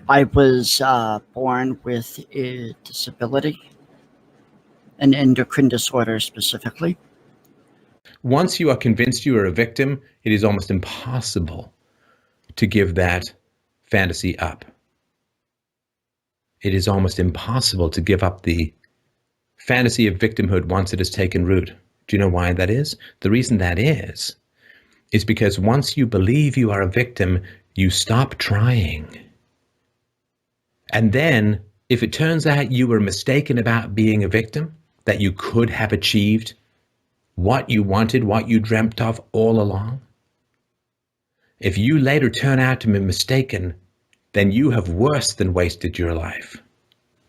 I was born with a disability, an endocrine disorder specifically. Once you are convinced you are a victim, it is almost impossible to give that fantasy up. It is almost impossible to give up the fantasy of victimhood once it has taken root. Do you know why that is? The reason that is because once you believe you are a victim, you stop trying. And then, if it turns out you were mistaken about being a victim, that you could have achieved what you wanted, what you dreamt of all along, if you later turn out to be mistaken, then you have worse than wasted your life.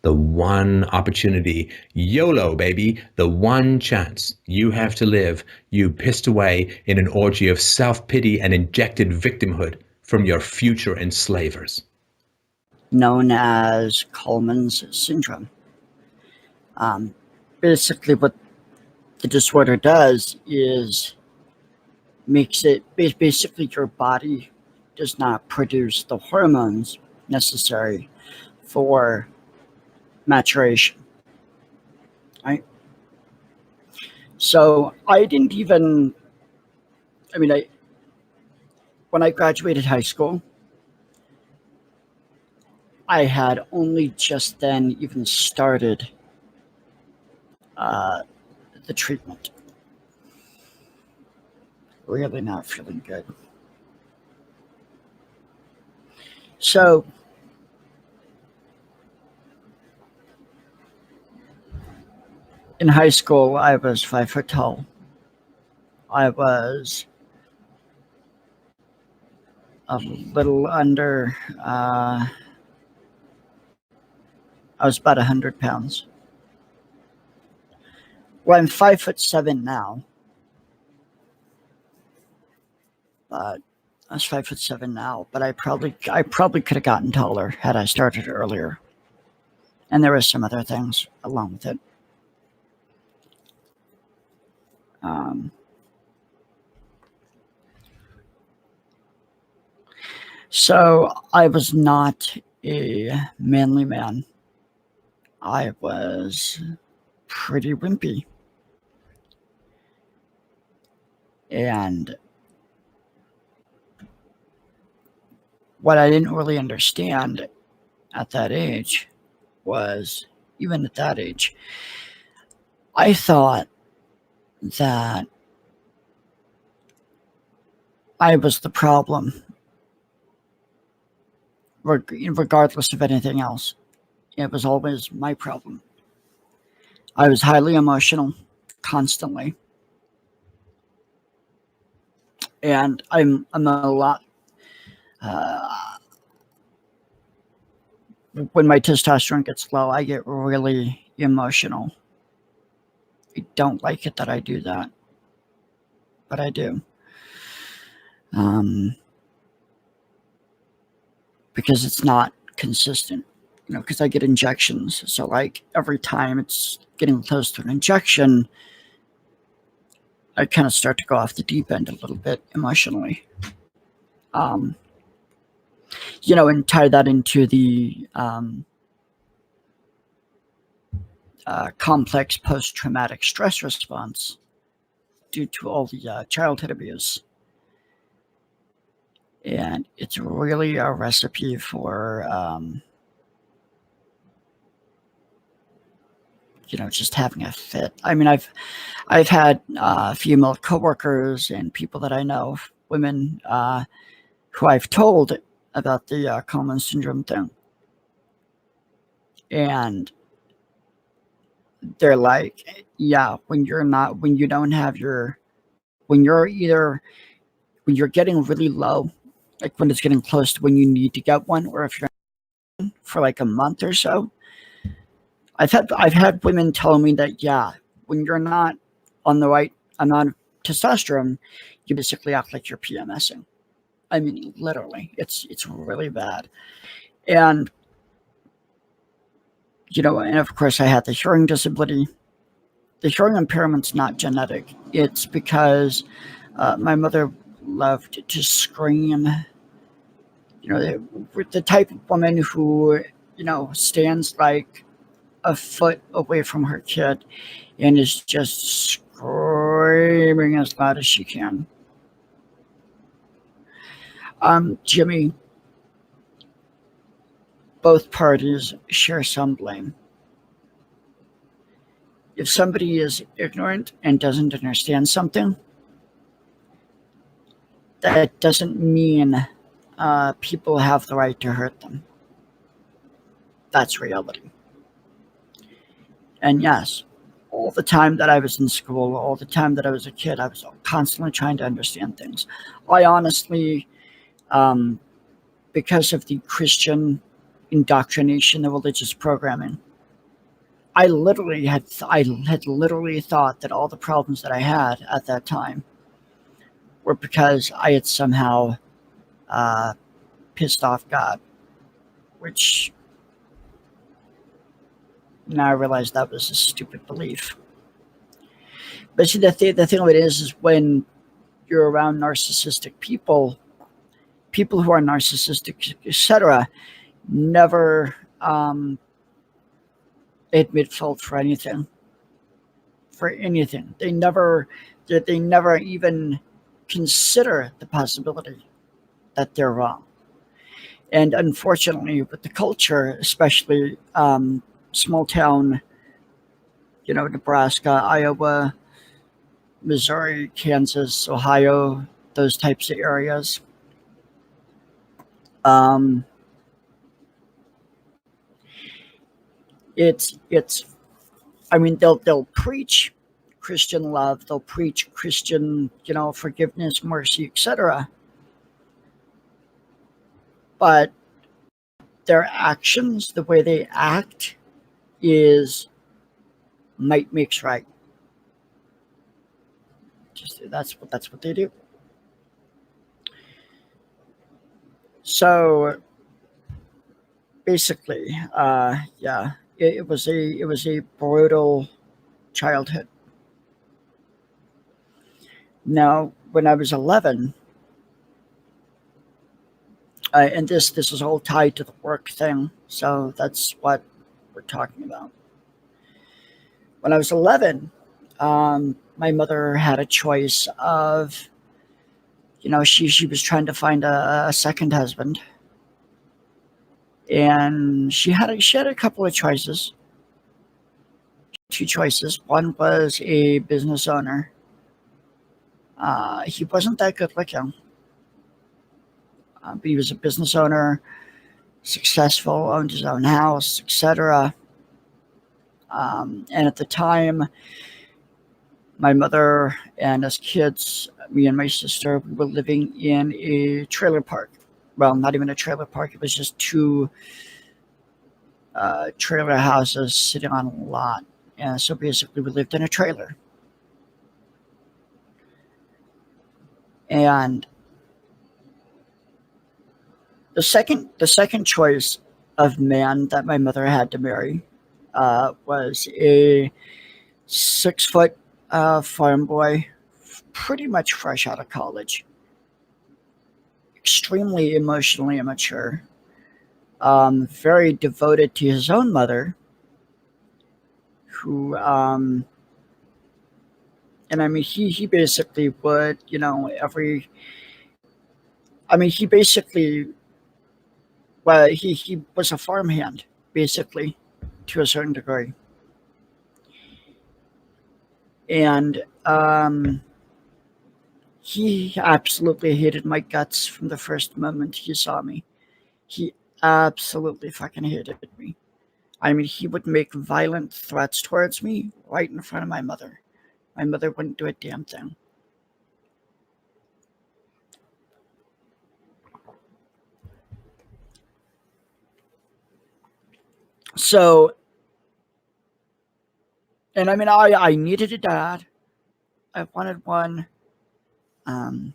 The one opportunity, YOLO, baby, the one chance you have to live, you pissed away in an orgy of self-pity and injected victimhood from your future enslavers. Known as Coleman's syndrome. Basically, what the disorder does is makes it basically your body does not produce the hormones necessary for maturation, right? So I didn't even, when I graduated high school, I had only just then even started the treatment. Really not feeling good. So in high school, I was 5 foot tall. I was a little under, I was about 100 pounds. Well, I'm 5'7" now, but I was 5'7" now, but I probably could have gotten taller had I started earlier. And there were some other things along with it. So I was not a manly man. I was pretty wimpy. And what I didn't really understand at that age was, even at that age, I thought that I was the problem, regardless of anything else. It was always my problem. I was highly emotional, constantly. And I'm a lot, when my testosterone gets low, I get really emotional. I don't like it that I do that, but I do. Because it's not consistent, because I get injections. So like every time it's getting close to an injection, I kind of start to go off the deep end a little bit emotionally. And tie that into the complex post-traumatic stress response due to all the childhood abuse. And it's really a recipe for, just having a fit. I mean, I've had female coworkers and people that I know, women who I've told about the Coleman syndrome thing. And they're like, yeah, when you're getting really low, like when it's getting close to when you need to get one, or if you're for like a month or so. I've had women tell me that, yeah, when you're not on the right amount of testosterone, you basically act like you're PMSing. I mean, literally, it's really bad. And, and of course I had the hearing disability. The hearing impairment's not genetic. It's because my mother loved to scream we're the type of woman who, stands like a foot away from her kid and is just screaming as loud as she can. Jimmy, both parties share some blame. If somebody is ignorant and doesn't understand something, that doesn't mean people have the right to hurt them. That's reality. And yes, all the time that I was in school, all the time that I was a kid, I was constantly trying to understand things. I honestly, because of the Christian indoctrination, the religious programming, I had literally thought that all the problems that I had at that time were because I had somehow pissed off God, which now I realize that was a stupid belief. But see, the thing of it is when you're around narcissistic people who are narcissistic, etc., never admit fault for anything. They never even consider the possibility that they're wrong. And unfortunately, with the culture, especially small town, Nebraska, Iowa, Missouri, Kansas, Ohio, those types of areas, it's I mean, they'll preach Christian love, they'll preach Christian, forgiveness, mercy, etc. But their actions, the way they act, is might makes right. That's what they do. So basically, yeah, it was a brutal childhood. Now, when I was 11, and this is all tied to the work thing, so that's what we're talking about. When I was 11, my mother had a choice of, she was trying to find a second husband, and she had a couple of choices. Two choices. One was a business owner. He wasn't that good looking, but he was a business owner, successful, owned his own house, etc. And at the time, my mother and us kids, me and my sister, we were living in a trailer park. Well, not even a trailer park. It was just two trailer houses sitting on a lot. And so basically we lived in a trailer. And the second choice of man that my mother had to marry was a 6-foot farm boy, pretty much fresh out of college, extremely emotionally immature, very devoted to his own mother, who and I mean he basically would, he basically, well, he was a farmhand, basically, to a certain degree. And he absolutely hated my guts from the first moment he saw me. He absolutely fucking hated me. I mean, he would make violent threats towards me right in front of my mother. My mother wouldn't do a damn thing. So, and I mean, I needed a dad. I wanted one. I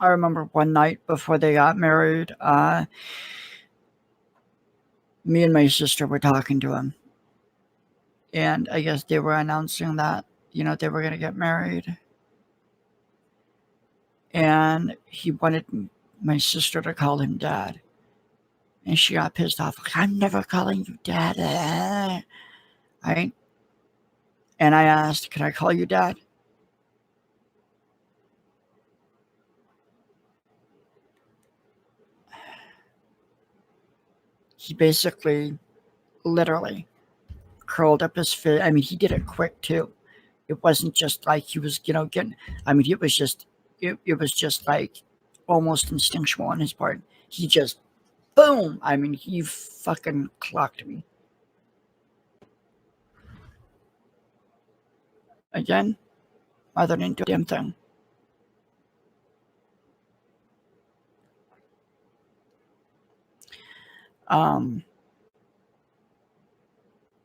remember one night before they got married, me and my sister were talking to him. And I guess they were announcing that, they were going to get married. And he wanted my sister to call him dad. And she got pissed off. Like, I'm never calling you dad. Right? And I asked, can I call you dad? He basically, literally, curled up his face. I mean, he did it quick too. It wasn't just like he was, getting. I mean, it was just like almost instinctual on his part. He just, boom. I mean, he fucking clocked me. Again, mother didn't do a damn thing.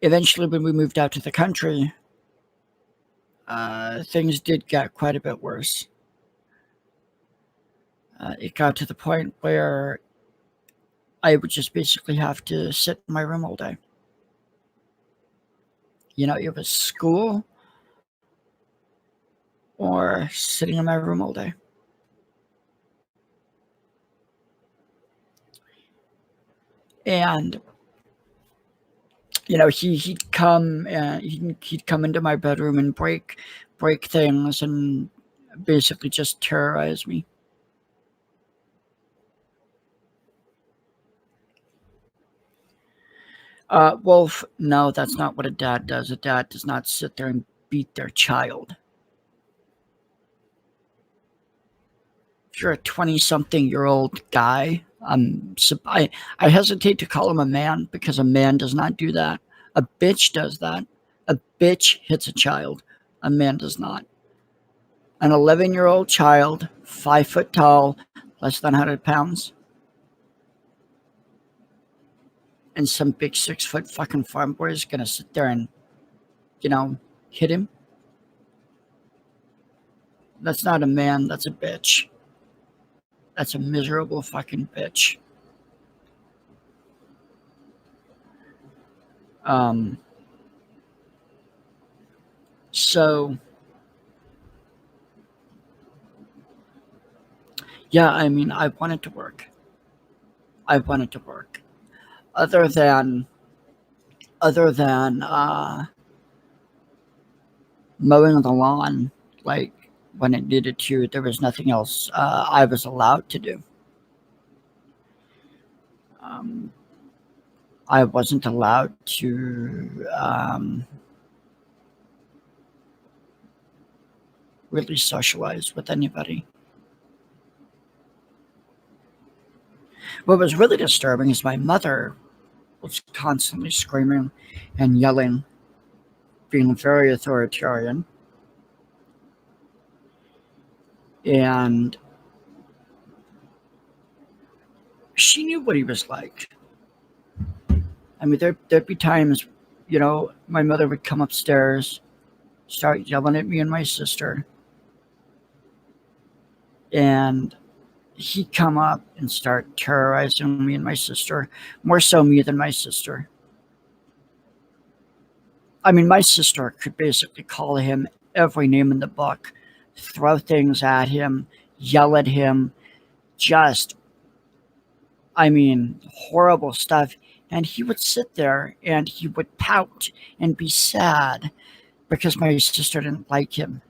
Eventually, when we moved out to the country, things did get quite a bit worse. It got to the point where I would just basically have to sit in my room all day. It was school or sitting in my room all day. And he'd come and he'd come into my bedroom and break things and basically just terrorize me. Wolf, no, that's not what a dad does. A dad does not sit there and beat their child. If you're a 20-something-year-old guy, I hesitate to call him a man because a man does not do that. A bitch does that. A bitch hits a child. A man does not. An 11-year-old child, 5 foot tall, less than 100 pounds, and some big 6 foot fucking farm boy is gonna sit there and, hit him. That's not a man. That's a bitch. That's a miserable fucking bitch. So, yeah, I mean, I wanted to work. Other than mowing the lawn, like when it needed to, there was nothing else I was allowed to do. I wasn't allowed to really socialize with anybody. What was really disturbing is my mother was constantly screaming and yelling, being very authoritarian. And she knew what he was like. I mean, there'd be times, my mother would come upstairs, start yelling at me and my sister. And he'd come up and start terrorizing me and my sister, more so me than my sister. I mean, my sister could basically call him every name in the book, throw things at him, yell at him, just, horrible stuff. And he would sit there and he would pout and be sad because my sister didn't like him.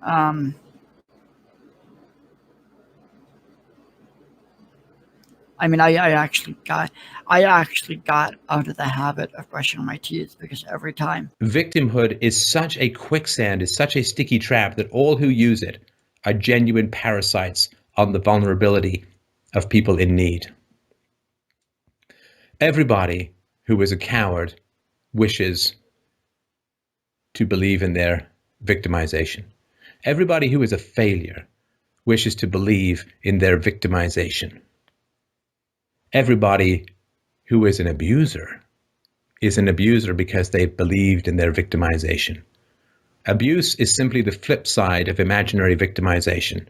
I actually got out of the habit of brushing my teeth because every time. Victimhood is such a quicksand, is such a sticky trap that all who use it are genuine parasites on the vulnerability of people in need. Everybody who is a coward wishes to believe in their victimization. Everybody who is a failure wishes to believe in their victimization. Everybody who is an abuser because they believed in their victimization. Abuse is simply the flip side of imaginary victimization.